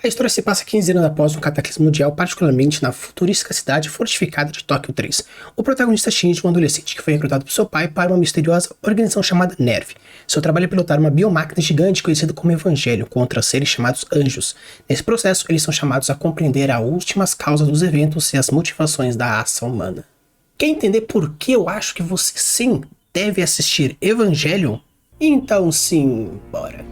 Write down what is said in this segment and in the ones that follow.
A história se passa 15 anos após um cataclismo mundial, particularmente na futurística cidade fortificada de Tóquio 3. O protagonista Shinji é um adolescente que foi recrutado por seu pai para uma misteriosa organização chamada NERV. Seu trabalho é pilotar uma biomáquina gigante conhecida como Evangelho contra seres chamados anjos. Nesse processo, eles são chamados a compreender as últimas causas dos eventos e as motivações da raça humana. Quer entender por que eu acho que você sim deve assistir Evangelho? Então sim, bora!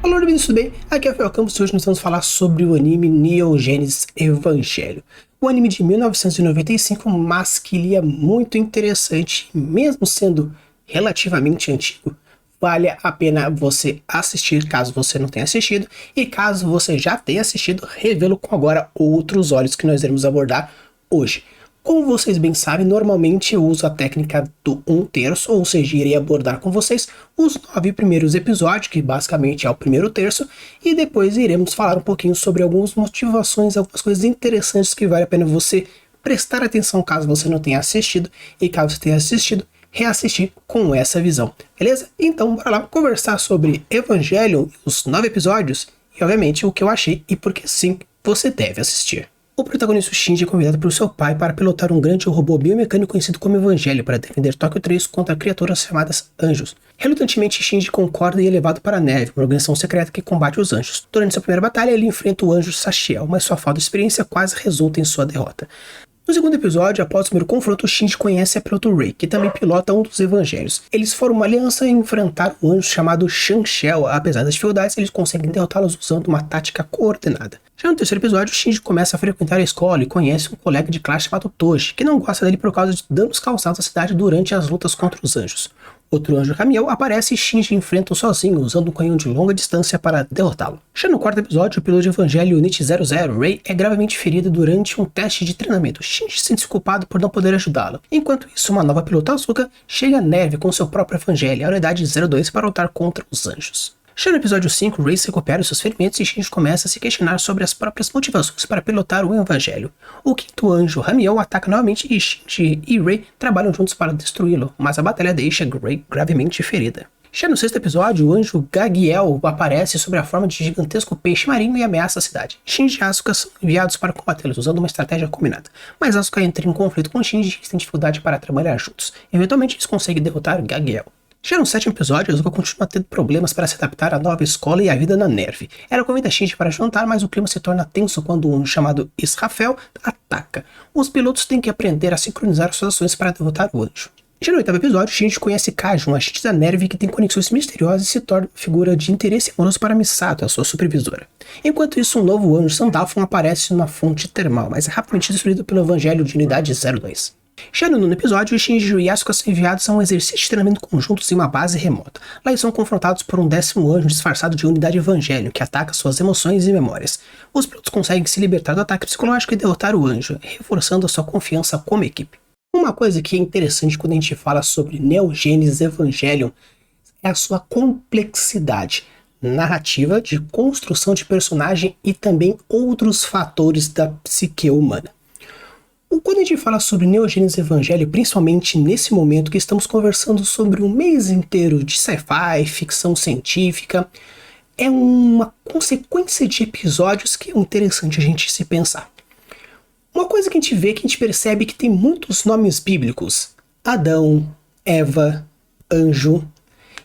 Olá, amigos, tudo bem? Aqui é o Rafael Campos e hoje nós vamos falar sobre o anime Neon Genesis Evangelion. Um anime de 1995, mas que ele é muito interessante, mesmo sendo relativamente antigo. Vale a pena você assistir caso você não tenha assistido, e caso você já tenha assistido, revê-lo com agora outros olhos que nós iremos abordar hoje. Como vocês bem sabem, normalmente eu uso a técnica do 1/3, ou seja, irei abordar com vocês os 9 primeiros episódios, que basicamente é o primeiro terço, e depois iremos falar um pouquinho sobre algumas motivações, algumas coisas interessantes que vale a pena você prestar atenção caso você não tenha assistido, e caso você tenha assistido, reassistir com essa visão, beleza? Então, bora lá conversar sobre Evangelion, os 9 episódios, e obviamente o que eu achei e porque sim, você deve assistir. O protagonista Shinji é convidado por seu pai para pilotar um grande robô biomecânico conhecido como Evangelho para defender Tóquio 3 contra criaturas chamadas anjos. Relutantemente, Shinji concorda e é levado para a NERV, uma organização secreta que combate os anjos. Durante sua primeira batalha, ele enfrenta o anjo Sachiel, mas sua falta de experiência quase resulta em sua derrota. No segundo episódio, após o primeiro confronto, Shinji conhece a piloto Rei, que também pilota um dos Evangelhos. Eles formam uma aliança e enfrentar um anjo chamado Shanshel. Apesar das dificuldades, eles conseguem derrotá-los usando uma tática coordenada. Já no terceiro episódio, Shinji começa a frequentar a escola e conhece um colega de classe chamado Toji, que não gosta dele por causa de danos causados à cidade durante as lutas contra os anjos. Outro anjo Ramiel aparece e Shinji enfrenta-o sozinho, usando um canhão de longa distância para derrotá-lo. Já no quarto episódio, o piloto de Evangelho Unit 00, Rei, é gravemente ferido durante um teste de treinamento. Shinji sente-se culpado por não poder ajudá-lo. Enquanto isso, uma nova piloto Asuka chega a NERV com seu próprio Evangelho, a unidade 02, para lutar contra os anjos. Já no episódio 5, Rei se recupera os seus ferimentos e Shinji começa a se questionar sobre as próprias motivações para pilotar o Evangelho. O quinto anjo, Ramiel, ataca novamente e Shinji e Rei trabalham juntos para destruí-lo, mas a batalha deixa Rei gravemente ferida. Já no sexto episódio, o anjo Gagiel aparece sob a forma de gigantesco peixe marinho e ameaça a cidade. Shinji e Asuka são enviados para combatê-los usando uma estratégia combinada, mas Asuka entra em conflito com Shinji e tem dificuldade para trabalhar juntos. Eventualmente, eles conseguem derrotar Gagiel. Já no sétimo episódio, Asuka continua tendo problemas para se adaptar à nova escola e à vida na NERV. Ela convida Shinji para jantar, mas o clima se torna tenso quando um chamado Israfel ataca. Os pilotos têm que aprender a sincronizar suas ações para derrotar o anjo. Já no oitavo episódio, Shinji conhece Kajun, agente da NERV que tem conexões misteriosas e se torna uma figura de interesse amoroso para Misato, a sua supervisora. Enquanto isso, um novo anjo, Sandalphon, aparece numa fonte termal, mas é rapidamente destruído pelo Evangelho de Unidade 02. Já no nono episódio, Shinji e Asuka são enviados a um exercício de treinamento conjuntos em uma base remota. Lá eles são confrontados por um 10º anjo disfarçado de Unidade Evangelho, que ataca suas emoções e memórias. Os pilotos conseguem se libertar do ataque psicológico e derrotar o anjo, reforçando a sua confiança como equipe. Uma coisa que é interessante quando a gente fala sobre Neon Genesis Evangelion é a sua complexidade narrativa, de construção de personagem e também outros fatores da psique humana. Quando a gente fala sobre Neon Genesis Evangelion, principalmente nesse momento que estamos conversando sobre um mês inteiro de sci-fi, ficção científica, é uma consequência de episódios que é interessante a gente se pensar. Uma coisa que a gente vê, que a gente percebe que tem muitos nomes bíblicos: Adão, Eva, anjo,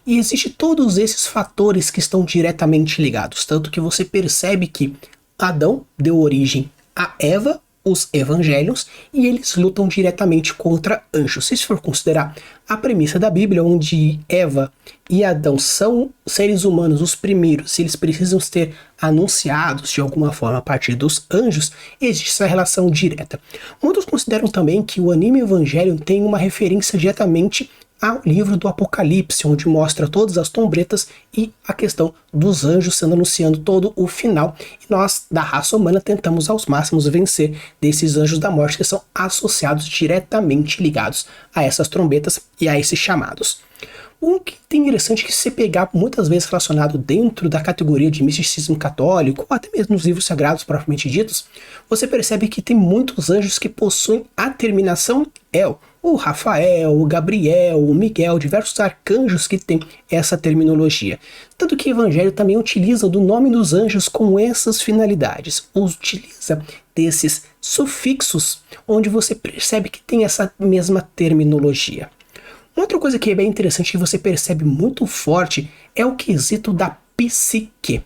e existe todos esses fatores que estão diretamente ligados, tanto que você percebe que Adão deu origem a Eva, os evangelhos, e eles lutam diretamente contra anjos. Se for considerar a premissa da Bíblia, onde Eva e Adão são seres humanos, os primeiros, eles precisam ser anunciados de alguma forma a partir dos anjos, existe essa relação direta. Muitos consideram também que o anime Evangelion tem uma referência diretamente ao livro do Apocalipse, onde mostra todas as tombretas e a questão dos anjos sendo anunciando todo o final. E nós, da raça humana, tentamos aos máximos vencer desses anjos da morte que são associados diretamente ligados a essas trombetas e a esses chamados. Um que tem interessante que se você pegar muitas vezes relacionado dentro da categoria de misticismo católico, ou até mesmo nos livros sagrados propriamente ditos, você percebe que tem muitos anjos que possuem a terminação El. O Rafael, o Gabriel, o Miguel, diversos arcanjos que têm essa terminologia. Tanto que o Evangelho também utiliza do nome dos anjos com essas finalidades. Utiliza desses sufixos, onde você percebe que tem essa mesma terminologia. Outra coisa que é bem interessante que você percebe muito forte é o quesito da psique.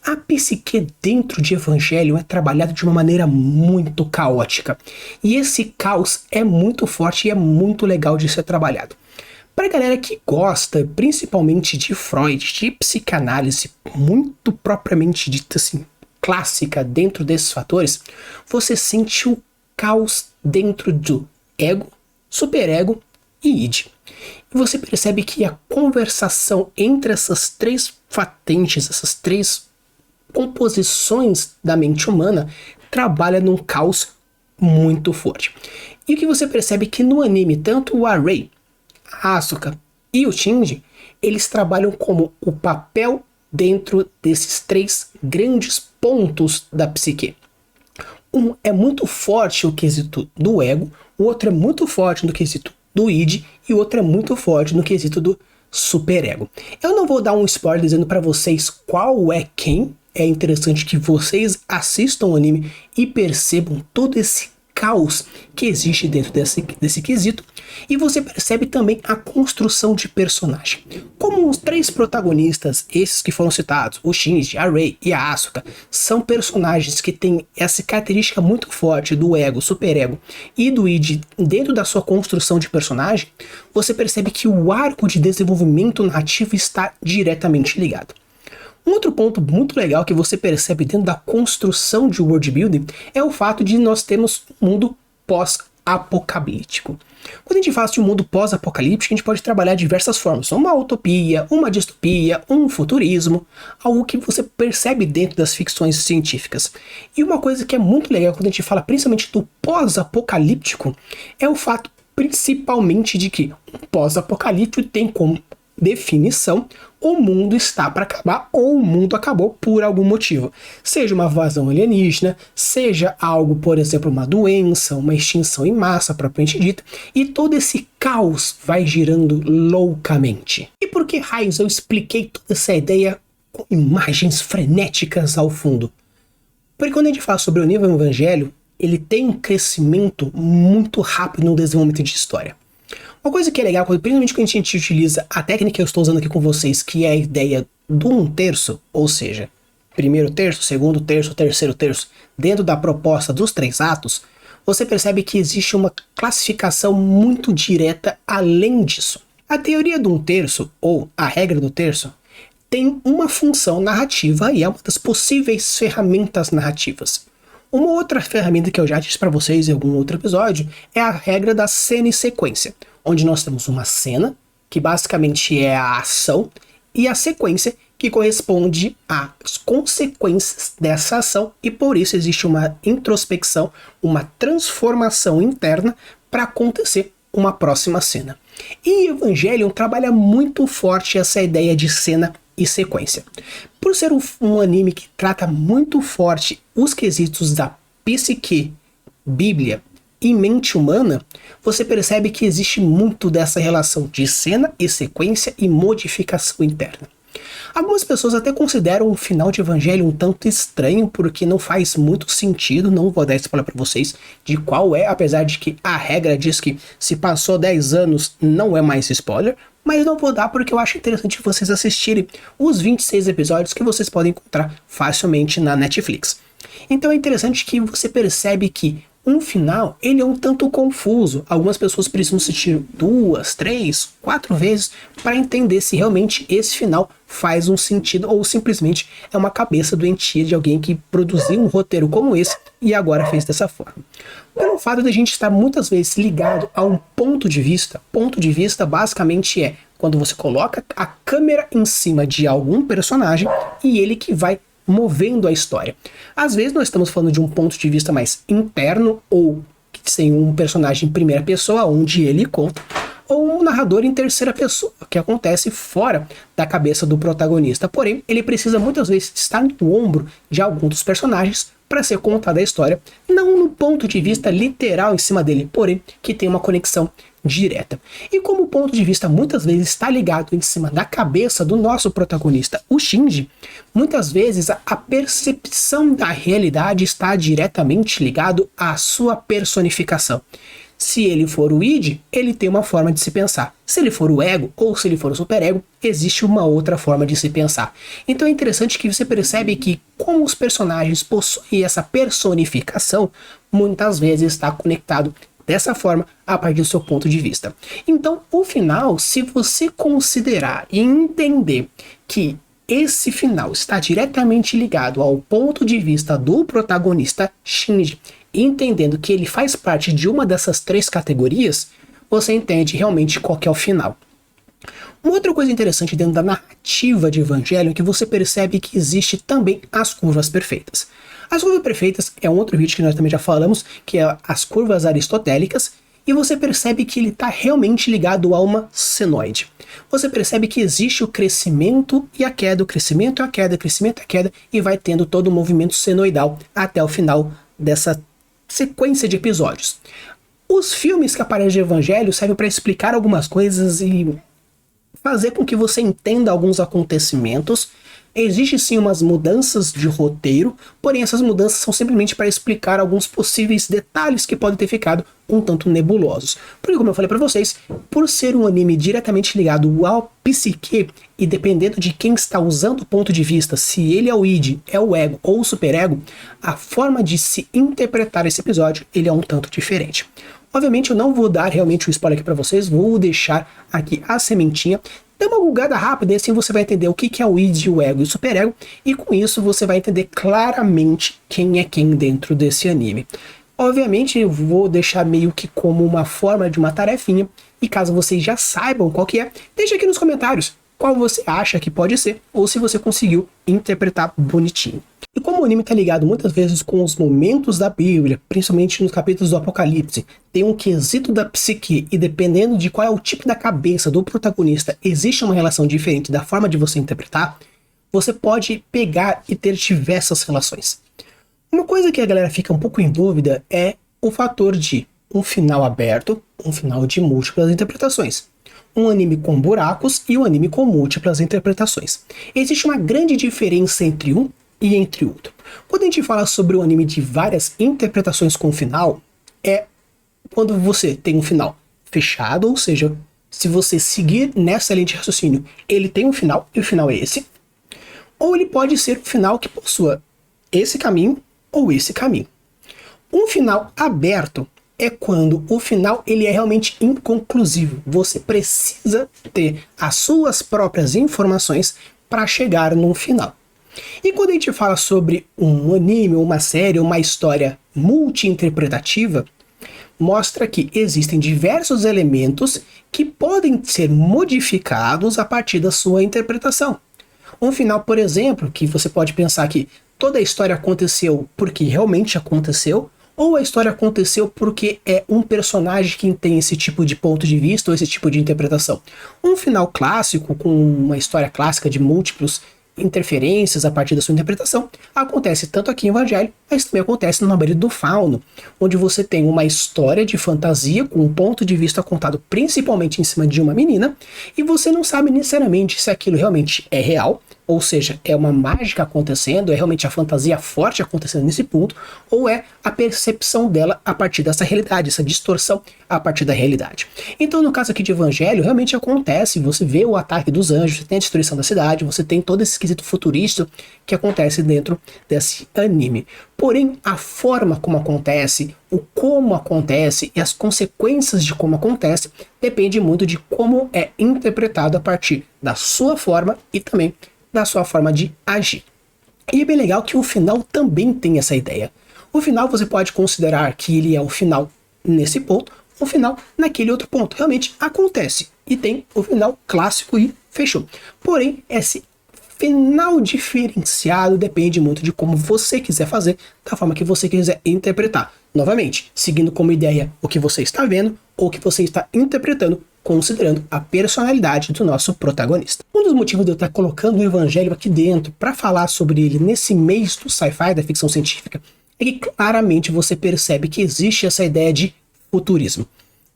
A psique dentro de Evangelho é trabalhada de uma maneira muito caótica. E esse caos é muito forte e é muito legal de ser trabalhado. Para a galera que gosta, principalmente de Freud, de psicanálise, muito propriamente dita assim, clássica dentro desses fatores, você sente o caos dentro do ego, superego e id. E você percebe que a conversação entre essas três patentes, essas três composições da mente humana, trabalha num caos muito forte. E o que você percebe que no anime, tanto o Array, a Asuka e o Shinji, eles trabalham como o papel dentro desses três grandes pontos da psique. Um é muito forte o quesito do ego, o outro é muito forte no quesito do id e o outro é muito forte no quesito do superego. Eu não vou dar um spoiler dizendo para vocês qual é quem. É interessante que vocês assistam o anime e percebam todo esse caos que existe dentro desse quesito. E você percebe também a construção de personagem. Como os três protagonistas, esses que foram citados, o Shinji, a Rei e a Asuka, são personagens que têm essa característica muito forte do ego, superego e do id dentro da sua construção de personagem, você percebe que o arco de desenvolvimento narrativo está diretamente ligado. Um outro ponto muito legal que você percebe dentro da construção de world building é o fato de nós termos um mundo pós-apocalíptico. Quando a gente fala de um mundo pós-apocalíptico, a gente pode trabalhar de diversas formas. Uma utopia, uma distopia, um futurismo, algo que você percebe dentro das ficções científicas. E uma coisa que é muito legal quando a gente fala principalmente do pós-apocalíptico é o fato principalmente de que o pós-apocalíptico tem como definição o mundo está para acabar ou o mundo acabou por algum motivo. Seja uma invasão alienígena, seja algo, por exemplo, uma doença, uma extinção em massa propriamente dita, e todo esse caos vai girando loucamente. E por que raios eu expliquei toda essa ideia com imagens frenéticas ao fundo? Porque quando a gente fala sobre o nível Evangelho, ele tem um crescimento muito rápido no desenvolvimento de história. Uma coisa que é legal, principalmente quando a gente utiliza a técnica que eu estou usando aqui com vocês, que é a ideia do 1/3, ou seja, primeiro terço, segundo terço, terceiro terço, dentro da proposta dos 3 atos, você percebe que existe uma classificação muito direta além disso. A teoria do 1/3, ou a regra do terço, tem uma função narrativa e é uma das possíveis ferramentas narrativas. Uma outra ferramenta que eu já disse para vocês em algum outro episódio é a regra da cena e sequência, onde nós temos uma cena, que basicamente é a ação, e a sequência, que corresponde às consequências dessa ação, e por isso existe uma introspecção, uma transformação interna para acontecer uma próxima cena. E Evangelion trabalha muito forte essa ideia de cena e sequência. Por ser um anime que trata muito forte os quesitos da psique, Bíblia e mente humana, você percebe que existe muito dessa relação de cena e sequência e modificação interna. Algumas pessoas até consideram o final de Evangelho um tanto estranho, porque não faz muito sentido, não vou dar spoiler para vocês de qual é, apesar de que a regra diz que se passou 10 anos não é mais spoiler, mas eu não vou dar porque eu acho interessante vocês assistirem os 26 episódios que vocês podem encontrar facilmente na Netflix. Então é interessante que você percebe que um final, ele é um tanto confuso. Algumas pessoas precisam assistir 2, 3, 4 vezes para entender se realmente esse final faz um sentido ou simplesmente é uma cabeça doentia de alguém que produziu um roteiro como esse e agora fez dessa forma. Pelo fato de a gente estar muitas vezes ligado a um ponto de vista basicamente é quando você coloca a câmera em cima de algum personagem e ele que vai movendo a história. Às vezes nós estamos falando de um ponto de vista mais interno ou sem um personagem em primeira pessoa onde ele conta. ou um narrador em terceira pessoa, que acontece fora da cabeça do protagonista. Porém, ele precisa muitas vezes estar no ombro de algum dos personagens para ser contada a história, não no ponto de vista literal em cima dele, porém que tem uma conexão direta. E como o ponto de vista muitas vezes está ligado em cima da cabeça do nosso protagonista, o Shinji, muitas vezes a percepção da realidade está diretamente ligado à sua personificação. Se ele for o id, ele tem uma forma de se pensar. Se ele for o ego ou se ele for o superego, existe uma outra forma de se pensar. Então é interessante que você percebe que como os personagens possuem essa personificação, muitas vezes está conectado dessa forma a partir do seu ponto de vista. Então, o final, se você considerar e entender que esse final está diretamente ligado ao ponto de vista do protagonista Shinji, entendendo que ele faz parte de uma dessas três categorias, você entende realmente qual que é o final. Uma outra coisa interessante dentro da narrativa de Evangelion é que você percebe que existe também as curvas perfeitas. As curvas perfeitas é um outro vídeo que nós também já falamos, que é as curvas aristotélicas, e você percebe que ele está realmente ligado a uma senoide. Você percebe que existe o crescimento e a queda, o crescimento e a queda, o crescimento e a queda, e vai tendo todo o movimento senoidal até o final dessa sequência de episódios. Os filmes que aparecem de Evangelho servem para explicar algumas coisas e fazer com que você entenda alguns acontecimentos. Existem sim umas mudanças de roteiro, porém essas mudanças são simplesmente para explicar alguns possíveis detalhes que podem ter ficado um tanto nebulosos. Porque, como eu falei para vocês, por ser um anime diretamente ligado ao psique e dependendo de quem está usando o ponto de vista, se ele é o id, é o ego ou o superego, a forma de se interpretar esse episódio ele é um tanto diferente. Obviamente eu não vou dar realmente o spoiler aqui para vocês, vou deixar aqui a sementinha. Dê uma googada rápida e assim você vai entender o que é o id, o ego e o superego, e com isso você vai entender claramente quem é quem dentro desse anime. Obviamente eu vou deixar meio que como uma forma de uma tarefinha, e caso vocês já saibam qual que é, deixa aqui nos comentários qual você acha que pode ser, ou se você conseguiu interpretar bonitinho. E como o anime está ligado muitas vezes com os momentos da Bíblia, principalmente nos capítulos do Apocalipse, tem um quesito da psique e dependendo de qual é o tipo da cabeça do protagonista, existe uma relação diferente da forma de você interpretar, você pode pegar e ter diversas relações. Uma coisa que a galera fica um pouco em dúvida é o fator de um final aberto, um final de múltiplas interpretações. Um anime com buracos e um anime com múltiplas interpretações. Existe uma grande diferença entre um e entre outro. Quando a gente fala sobre um anime de várias interpretações com final, é quando você tem um final fechado, ou seja, se você seguir nessa linha de raciocínio, ele tem um final e o final é esse, ou ele pode ser um final que possua esse caminho ou esse caminho. Um final aberto é quando o final ele é realmente inconclusivo. Você precisa ter as suas próprias informações para chegar num final. E quando a gente fala sobre um anime, uma série, uma história multi-interpretativa, mostra que existem diversos elementos que podem ser modificados a partir da sua interpretação. Um final, por exemplo, que você pode pensar que toda a história aconteceu porque realmente aconteceu, ou a história aconteceu porque é um personagem que tem esse tipo de ponto de vista ou esse tipo de interpretação. Um final clássico, com uma história clássica de múltiplos interferências a partir da sua interpretação, acontece tanto aqui em Evangelho, mas também acontece no Labirinto do Fauno, onde você tem uma história de fantasia com um ponto de vista contado principalmente em cima de uma menina, e você não sabe necessariamente se aquilo realmente é real, ou seja, é uma mágica acontecendo, é realmente a fantasia forte acontecendo nesse ponto, ou é a percepção dela a partir dessa realidade, essa distorção a partir da realidade. Então, no caso aqui de Evangelho, realmente acontece, você vê o ataque dos anjos, você tem a destruição da cidade, você tem todo esse esquisito futurista que acontece dentro desse anime. Porém, a forma como acontece, o como acontece e as consequências de como acontece depende muito de como é interpretado a partir da sua forma e também da sua forma de agir. E é bem legal que o final também tem essa ideia. O final você pode considerar que ele é o final nesse ponto, o final naquele outro ponto. Realmente acontece. E tem o final clássico e fechou. Porém, esse final diferenciado depende muito de como você quiser fazer, da forma que você quiser interpretar. Novamente, seguindo como ideia o que você está vendo ou o que você está interpretando considerando a personalidade do nosso protagonista. Um dos motivos de eu estar colocando o Evangelho aqui dentro para falar sobre ele nesse mês do sci-fi, da ficção científica, é que claramente você percebe que existe essa ideia de futurismo.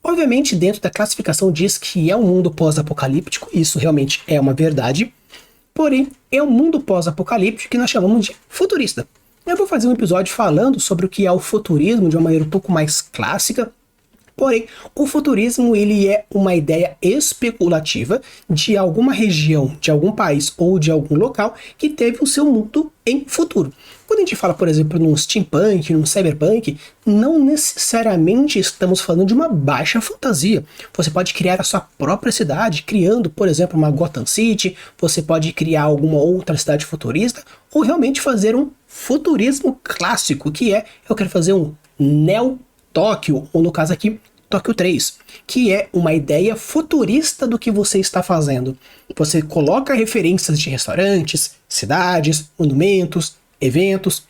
Obviamente, dentro da classificação diz que é um mundo pós-apocalíptico, isso realmente é uma verdade, porém, é um mundo pós-apocalíptico que nós chamamos de futurista. Eu vou fazer um episódio falando sobre o que é o futurismo de uma maneira um pouco mais clássica. Porém, o futurismo ele é uma ideia especulativa de alguma região, de algum país ou de algum local que teve o seu mundo em futuro. Quando a gente fala, por exemplo, num steampunk, num cyberpunk, não necessariamente estamos falando de uma baixa fantasia. Você pode criar a sua própria cidade, criando, por exemplo, uma Gotham City, você pode criar alguma outra cidade futurista, ou realmente fazer um futurismo clássico, que é, eu quero fazer um Neo-Tóquio, ou no caso aqui, Tóquio 3, que é uma ideia futurista do que você está fazendo. Você coloca referências de restaurantes, cidades, monumentos, eventos,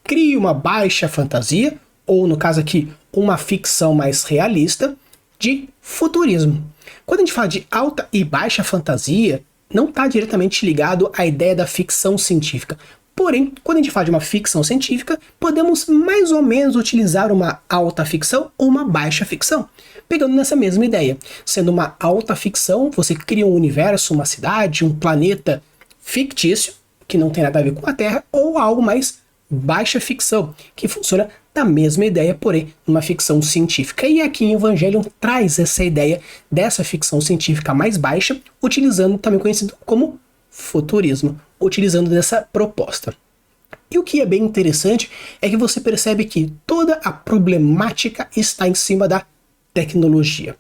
cria uma baixa fantasia, ou no caso aqui, uma ficção mais realista, de futurismo. Quando a gente fala de alta e baixa fantasia, não está diretamente ligado à ideia da ficção científica. Porém, quando a gente fala de uma ficção científica, podemos mais ou menos utilizar uma alta ficção ou uma baixa ficção, pegando nessa mesma ideia. Sendo uma alta ficção, você cria um universo, uma cidade, um planeta fictício, que não tem nada a ver com a Terra, ou algo mais baixa ficção, que funciona da mesma ideia, porém, numa ficção científica. E aqui em Evangelion traz essa ideia dessa ficção científica mais baixa, utilizando também conhecido como futurismo, utilizando dessa proposta. E o que é bem interessante é que você percebe que toda a problemática está em cima da tecnologia.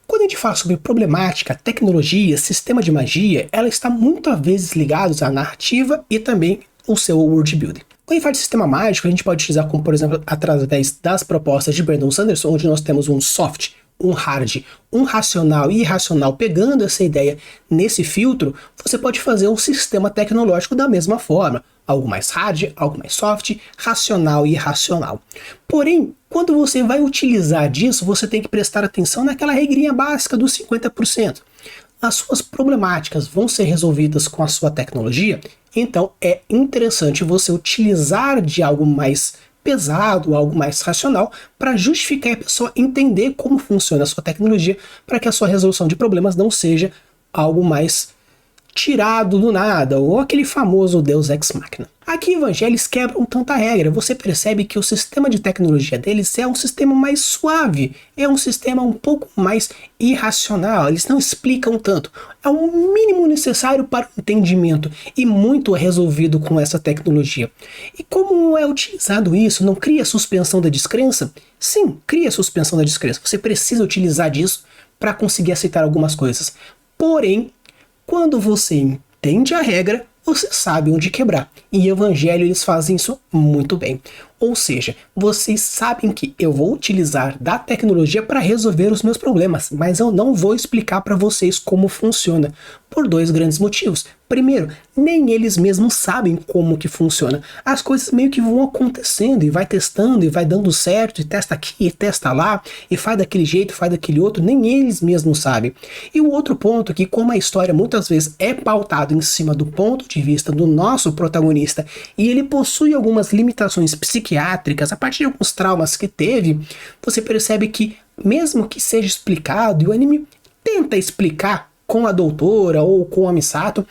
Quando a gente fala sobre problemática, tecnologia, sistema de magia, ela está muitas vezes ligada à narrativa e também o seu world building. Quando a gente fala de sistema mágico, a gente pode utilizar como, por exemplo, através das propostas de Brandon Sanderson, onde nós temos um soft, um hard, um racional e irracional. Pegando essa ideia nesse filtro, você pode fazer um sistema tecnológico da mesma forma. Algo mais hard, algo mais soft, racional e irracional. Porém, quando você vai utilizar disso, você tem que prestar atenção naquela regrinha básica dos 50%. As suas problemáticas vão ser resolvidas com a sua tecnologia, então é interessante você utilizar de algo mais pesado, algo mais racional, para justificar a pessoa entender como funciona a sua tecnologia, para que a sua resolução de problemas não seja algo mais tirado do nada, ou aquele famoso Deus Ex Machina. Aqui eles quebram tanta regra, você percebe que o sistema de tecnologia deles é um sistema mais suave, é um sistema um pouco mais irracional, eles não explicam tanto, é o mínimo necessário para o entendimento, e muito é resolvido com essa tecnologia. E como é utilizado isso? Não cria suspensão da descrença? Sim, cria suspensão da descrença, você precisa utilizar disso para conseguir aceitar algumas coisas. Porém, quando você entende a regra, você sabe onde quebrar. E em Evangelho eles fazem isso muito bem. Ou seja, vocês sabem que eu vou utilizar da tecnologia para resolver os meus problemas, mas eu não vou explicar para vocês como funciona, por dois grandes motivos. Primeiro, nem eles mesmos sabem como que funciona. As coisas meio que vão acontecendo e vai testando e vai dando certo, e testa aqui e testa lá, e faz daquele jeito, faz daquele outro, nem eles mesmos sabem. E o outro ponto é que, como a história muitas vezes é pautado em cima do ponto de vista do nosso protagonista, e ele possui algumas limitações psiquiátricas, a partir de alguns traumas que teve, você percebe que, mesmo que seja explicado, e o anime tenta explicar com a doutora ou com a Misato,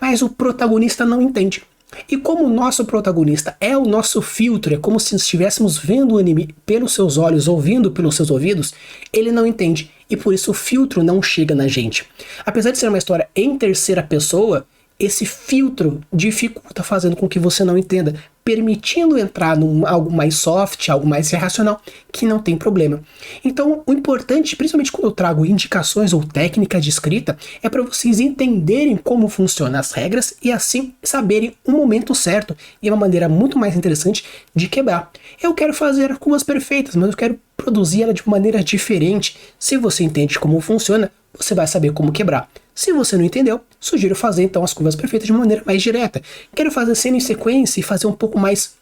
mas o protagonista não entende. E como o nosso protagonista é o nosso filtro, é como se estivéssemos vendo o anime pelos seus olhos, ouvindo pelos seus ouvidos, ele não entende. E por isso o filtro não chega na gente. Apesar de ser uma história em terceira pessoa, esse filtro dificulta, fazendo com que você não entenda, permitindo entrar num algo mais soft, algo mais irracional, que não tem problema. Então, o importante, principalmente quando eu trago indicações ou técnicas de escrita, é para vocês entenderem como funcionam as regras e assim saberem o momento certo, e é uma maneira muito mais interessante de quebrar. Eu quero fazer as curvas perfeitas, mas eu quero produzir ela de uma maneira diferente. Se você entende como funciona, você vai saber como quebrar. Se você não entendeu, sugiro fazer então as curvas perfeitas de uma maneira mais direta. Quero fazer cena em sequência e fazer um pouco mais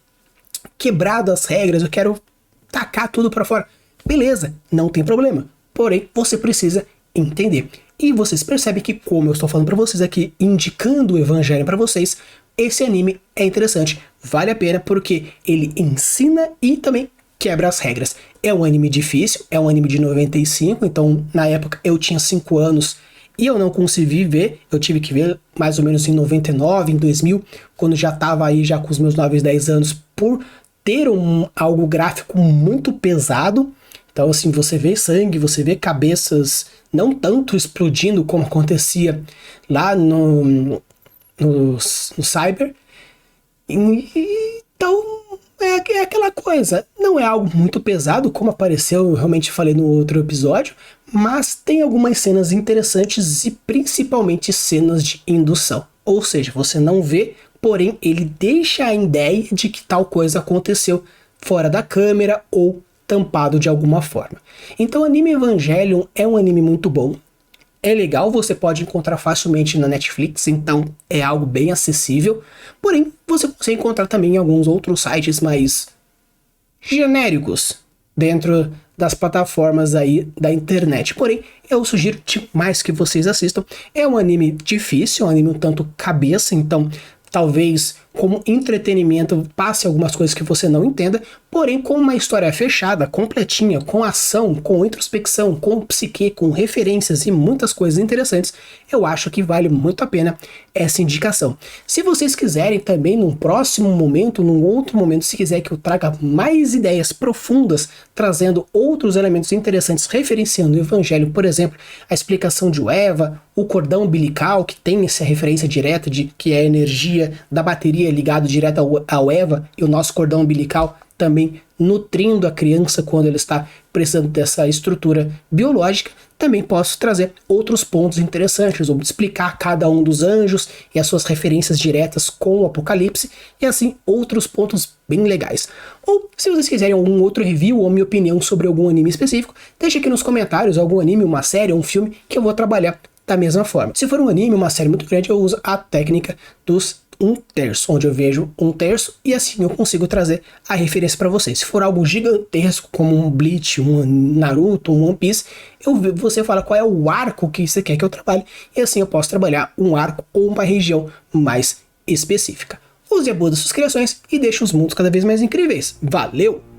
quebrado as regras, eu quero tacar tudo para fora. Beleza, não tem problema. Porém, você precisa entender. E vocês percebem que, como eu estou falando para vocês aqui, indicando o Evangelho para vocês, esse anime é interessante, vale a pena porque ele ensina e também quebra as regras. É um anime difícil, é um anime de 95, então na época eu tinha 5 anos e eu não consegui ver, eu tive que ver mais ou menos em 99, em 2000, quando já estava aí já com os meus 9, 10 anos, por ter algo gráfico muito pesado. Então assim, você vê sangue, você vê cabeças não tanto explodindo como acontecia lá no Cyber. Então é aquela coisa, não é algo muito pesado, como apareceu, eu realmente falei no outro episódio, mas tem algumas cenas interessantes e principalmente cenas de indução. Ou seja, você não vê, porém ele deixa a ideia de que tal coisa aconteceu fora da câmera ou tampado de alguma forma. Então o anime Evangelion é um anime muito bom. É legal, você pode encontrar facilmente na Netflix, então é algo bem acessível. Porém, você consegue encontrar também em alguns outros sites mais genéricos dentro das plataformas aí da internet. Porém, eu sugiro demais que vocês assistam. É um anime difícil, um anime um tanto cabeça, então talvez como entretenimento passe algumas coisas que você não entenda, porém com uma história fechada, completinha, com ação, com introspecção, com psique, com referências e muitas coisas interessantes, eu acho que vale muito a pena essa indicação. Se vocês quiserem também num próximo momento, num outro momento, se quiser que eu traga mais ideias profundas, trazendo outros elementos interessantes, referenciando o Evangelho, por exemplo, a explicação de Eva, o cordão umbilical, que tem essa referência direta de que é a energia da bateria ligado direto ao Eva e o nosso cordão umbilical também nutrindo a criança quando ela está precisando dessa estrutura biológica, também posso trazer outros pontos interessantes, ou explicar cada um dos anjos e as suas referências diretas com o Apocalipse, e assim outros pontos bem legais. Ou se vocês quiserem algum outro review ou minha opinião sobre algum anime específico, deixe aqui nos comentários algum anime, uma série, um filme que eu vou trabalhar da mesma forma. Se for um anime, uma série muito grande, eu uso a técnica dos 1/3, onde eu vejo 1/3 e assim eu consigo trazer a referência para vocês. Se for algo gigantesco, como um Bleach, um Naruto, um One Piece, você fala qual é o arco que você quer que eu trabalhe, e assim eu posso trabalhar um arco ou uma região mais específica. Use a boa das suas criações e deixe os mundos cada vez mais incríveis. Valeu!